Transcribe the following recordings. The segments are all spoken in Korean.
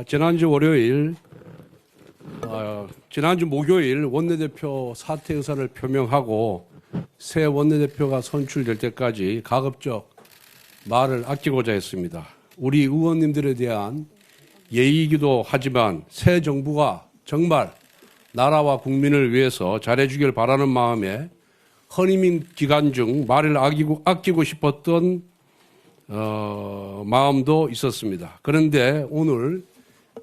지난주 월요일, 지난주 목요일 원내대표 사퇴 의사를 표명하고 새 원내대표가 선출될 때까지 가급적 말을 아끼고자 했습니다. 우리 의원님들에 대한 예의이기도 하지만 새 정부가 정말 나라와 국민을 위해서 잘해주길 바라는 마음에 헌임 기간 중 말을 아끼고 싶었던 마음도 있었습니다. 그런데 오늘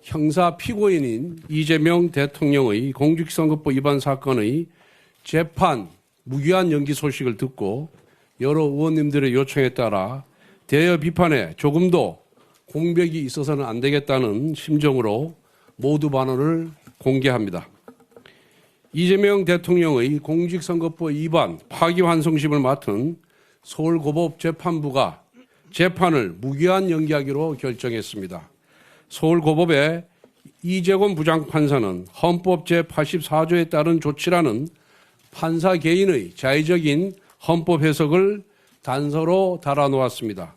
형사 피고인인 이재명 대통령의 공직선거법 위반 사건의 재판 무기한 연기 소식을 듣고 여러 의원님들의 요청에 따라 대여 비판에 조금도 공백이 있어서는 안 되겠다는 심정으로 모두 반원을 공개합니다. 이재명 대통령의 공직선거법 위반 파기환송심을 맡은 서울고법재판부가 재판을 무기한 연기하기로 결정했습니다. 서울고법의 이재권 부장판사는 헌법 제84조에 따른 조치라는 판사 개인의 자의적인 헌법 해석을 단서로 달아놓았습니다.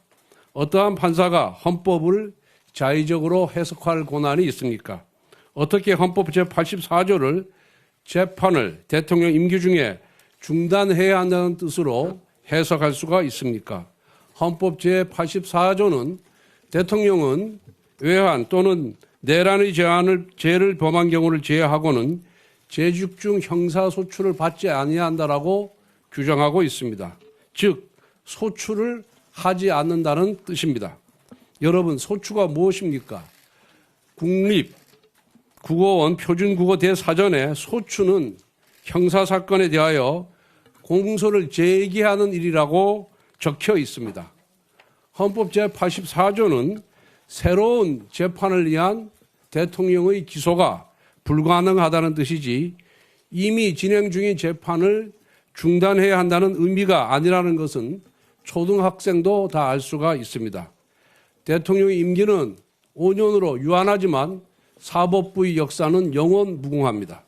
어떠한 판사가 헌법을 자의적으로 해석할 권한이 있습니까? 어떻게 헌법 제84조를 재판을 대통령 임기 중에 중단해야 한다는 뜻으로 해석할 수가 있습니까? 헌법 제84조는 대통령은 외환 또는 내란의 죄를 범한 경우를 제외하고는 재집중 형사소출을 받지 아니한다라고 규정하고 있습니다. 즉 소출을 하지 않는다는 뜻입니다. 여러분, 소추가 무엇입니까? 국립국어원 표준국어 대사전에 소추는 형사사건에 대하여 공소를 제기하는 일이라고 적혀 있습니다. 헌법 제84조는 새로운 재판을 위한 대통령의 기소가 불가능하다는 뜻이지 이미 진행 중인 재판을 중단해야 한다는 의미가 아니라는 것은 초등학생도 다 알 수가 있습니다. 대통령의 임기는 5년으로 유한하지만 사법부의 역사는 영원 무궁합니다.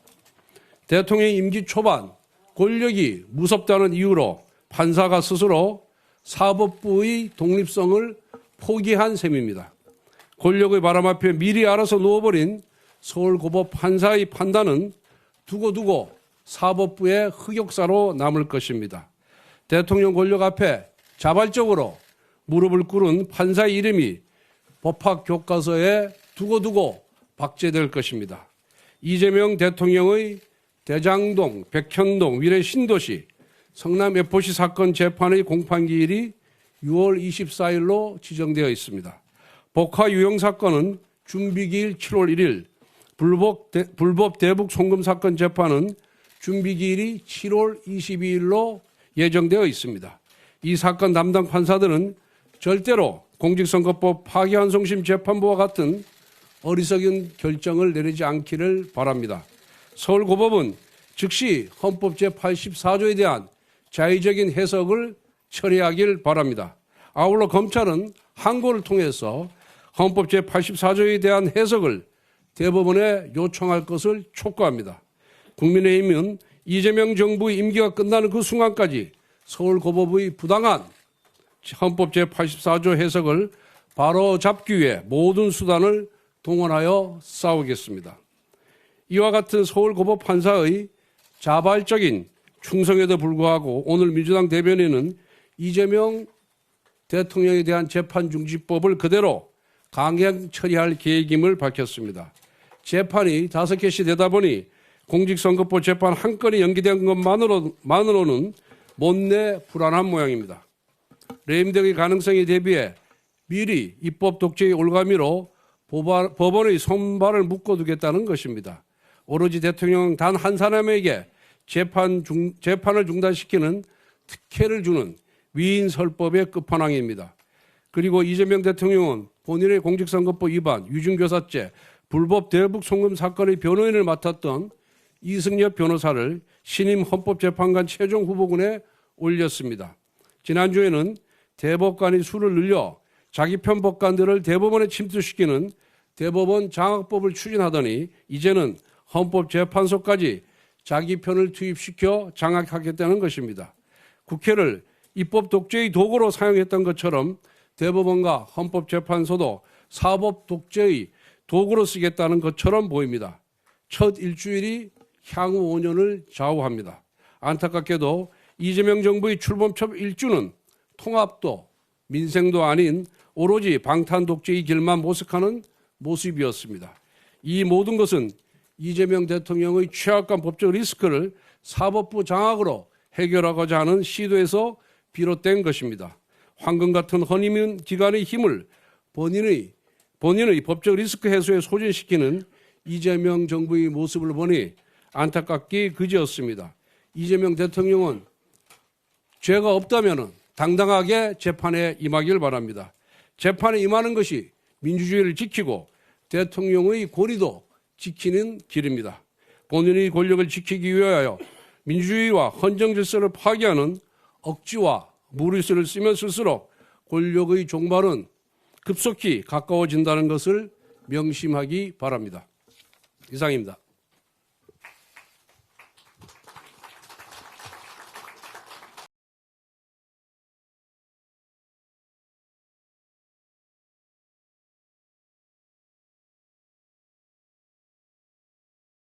대통령의 임기 초반 권력이 무섭다는 이유로 판사가 스스로 사법부의 독립성을 포기한 셈입니다. 권력의 바람 앞에 미리 알아서 누워버린 서울고법 판사의 판단은 두고두고 사법부의 흑역사로 남을 것입니다. 대통령 권력 앞에 자발적으로 무릎을 꿇은 판사의 이름이 법학 교과서에 두고두고 박제될 것입니다. 이재명 대통령의 대장동, 백현동, 위례 신도시, 성남 FC 사건 재판의 공판기일이 6월 24일로 지정되어 있습니다. 복화 유형 사건은 준비기일 7월 1일, 불법 대북 송금 사건 재판은 준비기일이 7월 22일로 예정되어 있습니다. 이 사건 담당 판사들은 절대로 공직선거법 파기환송심 재판부와 같은 어리석은 결정을 내리지 않기를 바랍니다. 서울고법은 즉시 헌법 제84조에 대한 자의적인 해석을 처리하길 바랍니다. 아울러 검찰은 항고를 통해서 헌법 제84조에 대한 해석을 대법원에 요청할 것을 촉구합니다. 국민의힘은 이재명 정부의 임기가 끝나는 그 순간까지 서울고법의 부당한 헌법 제84조 해석을 바로잡기 위해 모든 수단을 동원하여 싸우겠습니다. 이와 같은 서울고법 판사의 자발적인 충성에도 불구하고 오늘 민주당 대변인은 이재명 대통령에 대한 재판중지법을 그대로 강행 처리할 계획임을 밝혔습니다. 재판이 5개씩 되다 보니 공직선거법 재판 한 건이 연기된 것만으로는 못내 불안한 모양입니다. 레임덕의 가능성에 대비해 미리 입법 독재의 올가미로 법원의 손발을 묶어두겠다는 것입니다. 오로지 대통령 단 한 사람에게 재판을 중단시키는 특혜를 주는 위인설법의 끝판왕입니다. 그리고 이재명 대통령은 본인의 공직선거법 위반, 유증교사죄, 불법 대북 송금 사건의 변호인을 맡았던 이승엽 변호사를 신임 헌법재판관 최종 후보군에 올렸습니다. 지난주에는 대법관이 수를 늘려 자기 편 법관들을 대법원에 침투시키는 대법원 장악법을 추진하더니 이제는 헌법재판소까지 자기 편을 투입시켜 장악하겠다는 것입니다. 국회를 입법 독재의 도구로 사용했던 것처럼 대법원과 헌법재판소도 사법 독재의 도구로 쓰겠다는 것처럼 보입니다. 첫 일주일이 향후 5년을 좌우합니다. 안타깝게도 이재명 정부의 출범 첫 일주는 통합도 민생도 아닌 오로지 방탄 독재의 길만 모색하는 모습이었습니다. 이 모든 것은 이재명 대통령의 취약한 법적 리스크를 사법부 장악으로 해결하고자 하는 시도에서 비롯된 것입니다. 황금 같은 허니문 기관의 힘을 본인의 법적 리스크 해소에 소진시키는 이재명 정부의 모습을 보니 안타깝기 그지없습니다. 이재명 대통령은 죄가 없다면 당당하게 재판에 임하길 바랍니다. 재판에 임하는 것이 민주주의를 지키고 대통령의 권위도 지키는 길입니다. 본인의 권력을 지키기 위하여 민주주의와 헌정 질서를 파괴하는 억지와 무리수를 쓰면 쓸수록 권력의 종말은 급속히 가까워진다는 것을 명심하기 바랍니다. 이상입니다.